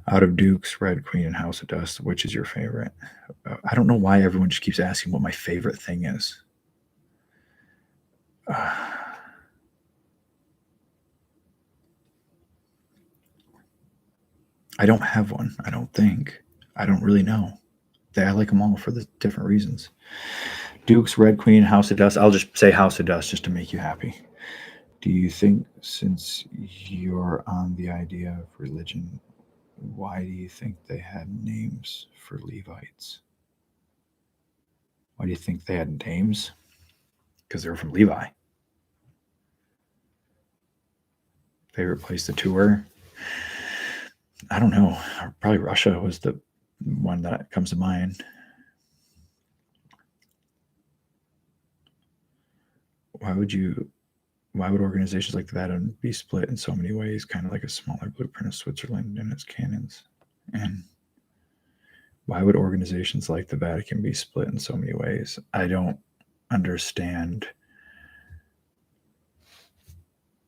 Speaker 1: out of Dukes, Red Queen, and House of Dust, which is your favorite? I don't know why everyone just keeps asking what my favorite thing is. I don't have one. I don't think. I don't really know. I like them all for the different reasons. Dukes, Red Queen, House of Dust. I'll just say House of Dust just to make you happy. Do you think, since you're on the idea of religion, why do you think they had names for Levites? Why do you think they had names? Because they were from Levi. Favorite place to tour? I don't know. Probably Russia was the one that comes to mind. Why would organizations like the Vatican be split in so many ways, kind of like a smaller blueprint of Switzerland and its canons? And why would organizations like the Vatican be split in so many ways? I don't understand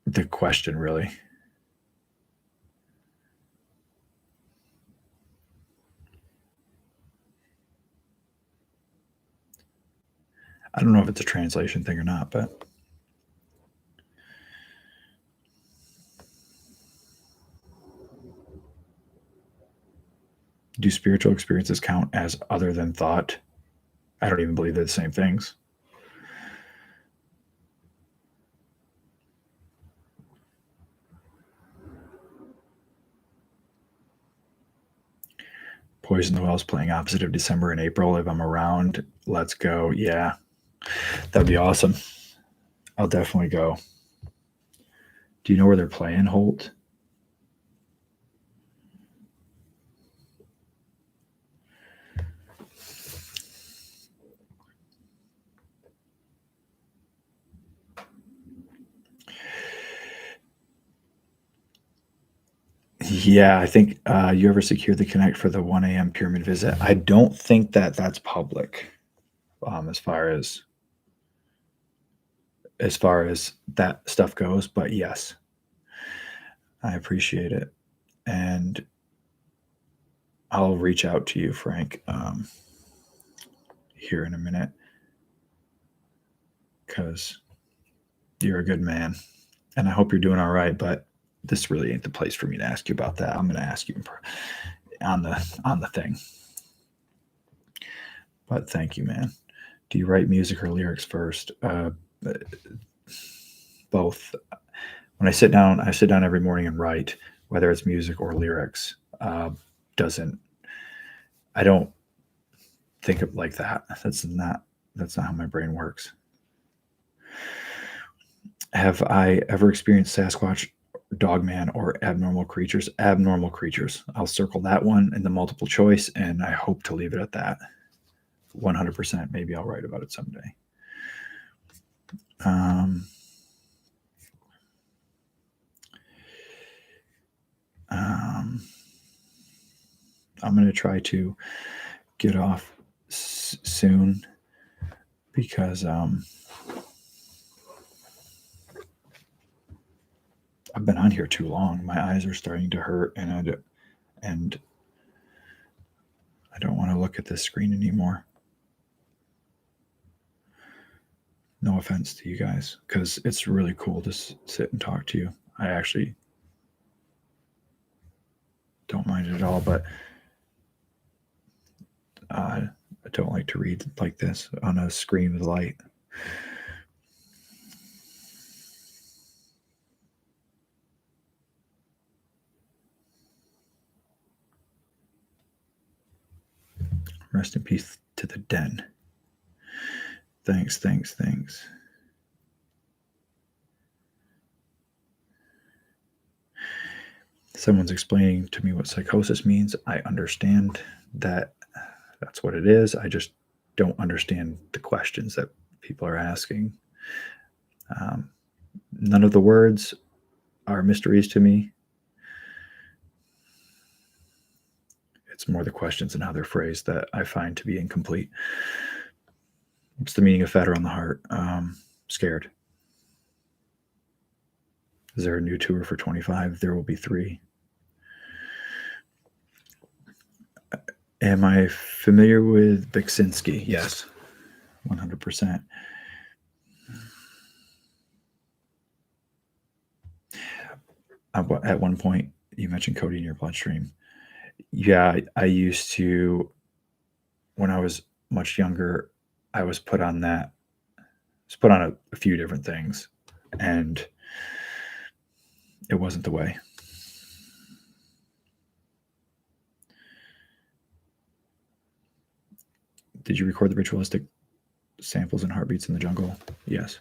Speaker 1: the question, really. I don't know if it's a translation thing or not, but do spiritual experiences count as other than thought? I don't even believe they're the same things. Poison the Wells playing opposite of December and April. If I'm around, let's go. Yeah, that'd be awesome. I'll definitely go. Do you know where they're playing, Holt? Yeah, I think you ever secured the Connect for the 1 a.m. pyramid visit. I don't think that that's public, as far as that stuff goes. But yes, I appreciate it, and I'll reach out to you, Frank, here in a minute, because you're a good man, and I hope you're doing all right. But this really ain't the place for me to ask you about that. I'm going to ask you on the thing. But thank you, man. Do you write music or lyrics first? Both. When I sit down every morning and write, whether it's music or lyrics. Doesn't I don't think of like that. That's not how my brain works. Have I ever experienced Sasquatch, Dogman, or abnormal creatures? Abnormal creatures. I'll circle that one in the multiple choice, and I hope to leave it at that. 100%. Maybe I'll write about it someday. I'm going to try to get off soon because I've been on here too long. My eyes are starting to hurt, and I don't want to look at this screen anymore. No offense to you guys, because it's really cool to sit and talk to you. I actually don't mind it at all, but I don't like to read like this on a screen with light. Rest in peace to the den. Thanks. Someone's explaining to me what psychosis means. I understand that that's what it is. I just don't understand the questions that people are asking. None of the words are mysteries to me. It's more the questions and how they're phrased that I find to be incomplete. What's the meaning of fatter on the heart? Scared. Is there a new tour for 25? There will be 3. Am I familiar with Beksinski? Yes, 100%. At one point, you mentioned codeine in your bloodstream. Yeah, I used to, when I was much younger, I was put on that. I was put on a few different things, and it wasn't the way. Did you record the ritualistic samples and heartbeats in the jungle. Yes.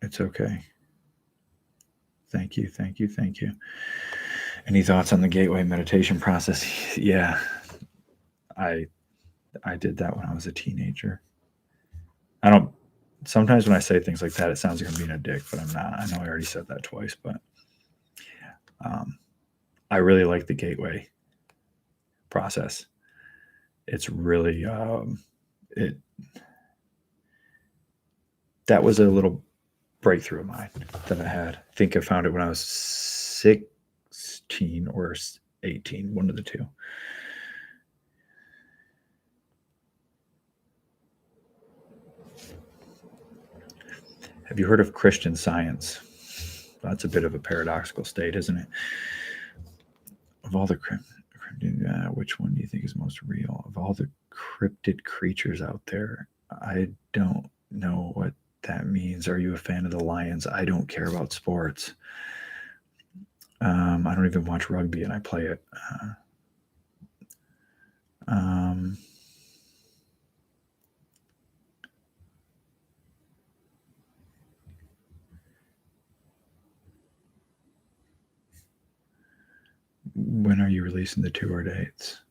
Speaker 1: It's okay. Thank you. Thank you. Thank you. Any thoughts on the gateway meditation process? Yeah. I did that when I was a teenager. I don't sometimes when I say things like that, it sounds like I'm being a dick, but I'm not. I know I already said that twice, but I really like the gateway process. It's really it that was a little breakthrough of mine that I had. I think I found it when I was 16 or 18, one of the two. Have you heard of Christian Science? That's a bit of a paradoxical state, isn't it? Of all the which one do you think is most real? Of all the cryptid creatures out there, I don't know what that means. Are you a fan of the Lions? I don't care about sports. I don't even watch rugby, and I play it. When are you releasing the tour dates?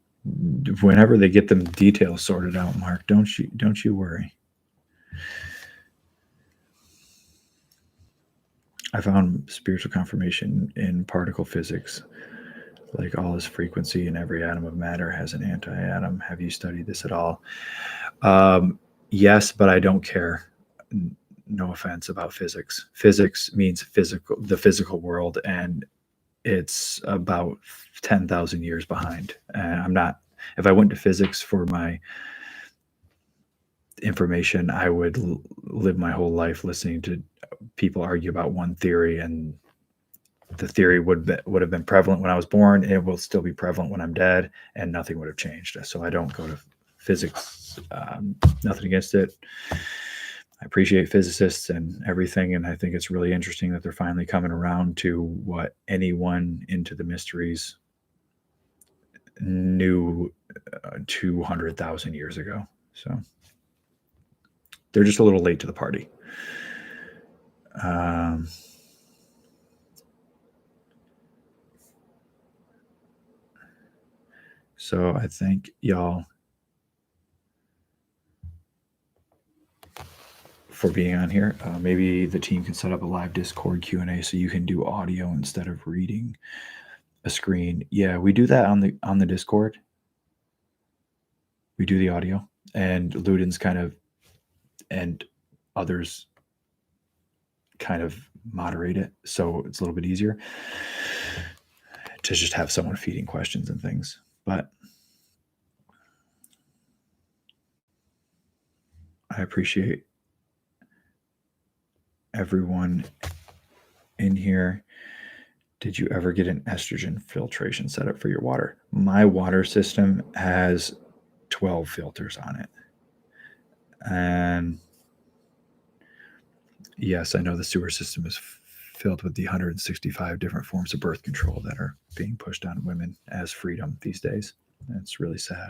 Speaker 1: Whenever they get them details sorted out, Mark. Don't you worry. I found spiritual confirmation in particle physics. Like all is frequency and every atom of matter has an anti-atom. Have you studied this at all? Yes, but I don't care. No offense about physics. Physics means the physical world, and it's about 10,000 years behind. And I'm not, if I went to physics for my information, I would live my whole life listening to people argue about one theory, and the theory would have been prevalent when I was born. It will still be prevalent when I'm dead, and nothing would have changed. So I don't go to physics. Nothing against it. I appreciate physicists and everything, and I think it's really interesting that they're finally coming around to what anyone into the mysteries knew 200,000 years ago. So they're just a little late to the party. So I thank y'all for being on here. Maybe the team can set up a live Discord Q&A so you can do audio instead of reading a screen. Yeah, we do that on the Discord. We do the audio, and Ludens kind of and others kind of moderate it, so it's a little bit easier to just have someone feeding questions and things. But I appreciate everyone in here. Did you ever get an estrogen filtration set up for your water? My water system has 12 filters on it. And yes, I know the sewer system is filled with the 165 different forms of birth control that are being pushed on women as freedom these days. It's really sad.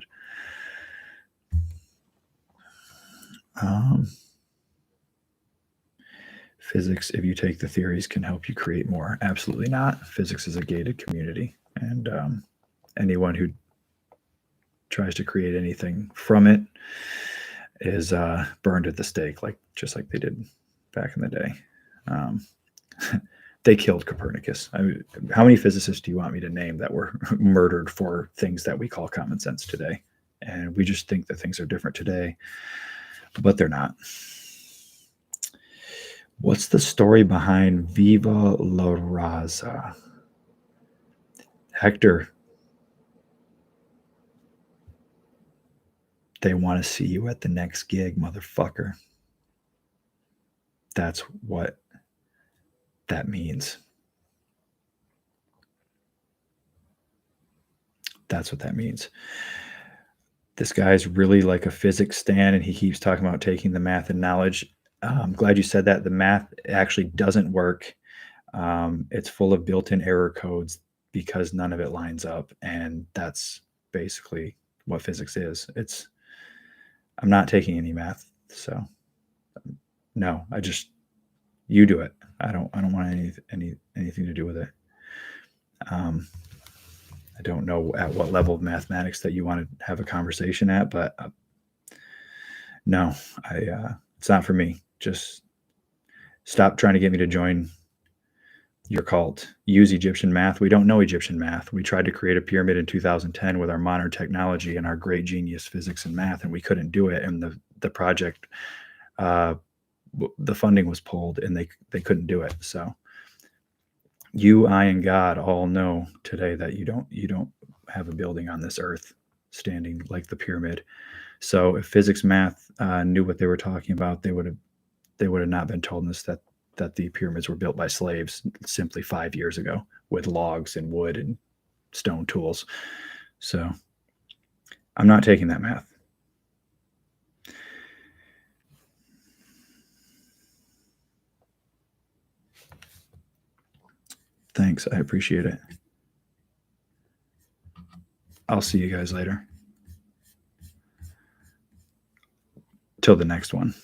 Speaker 1: Physics, if you take the theories, can help you create more. Absolutely not. Physics is a gated community, and anyone who tries to create anything from it is burned at the stake, just like they did back in the day. They killed Copernicus. How many physicists do you want me to name that were murdered for things that we call common sense today? And we just think that things are different today, but they're not. What's the story behind Viva La Raza? Hector, they want to see you at the next gig, motherfucker. That's what that means. That's what that means. This guy's really like a physics stan, and he keeps talking about taking the math and knowledge. I'm glad you said that. The math actually doesn't work. It's full of built-in error codes because none of it lines up, and that's basically what physics is. It's I'm not taking any math, so no. You do it. I don't want anything to do with it. Um, I don't know at what level of mathematics that you want to have a conversation at, but no, it's not for me. Just stop trying to get me to join your cult. Use Egyptian math. We don't know Egyptian math. We tried to create a pyramid in 2010 with our modern technology and our great genius physics and math, and we couldn't do it. And the project, uh, the funding was pulled, and they couldn't do it. So you, I, and God all know today that you don't have a building on this earth standing like the pyramid. So if physics math knew what they were talking about, they would have not been told us that the pyramids were built by slaves simply 5 years ago with logs and wood and stone tools. So I'm not taking that math. Thanks. I appreciate it. I'll see you guys later. Till the next one.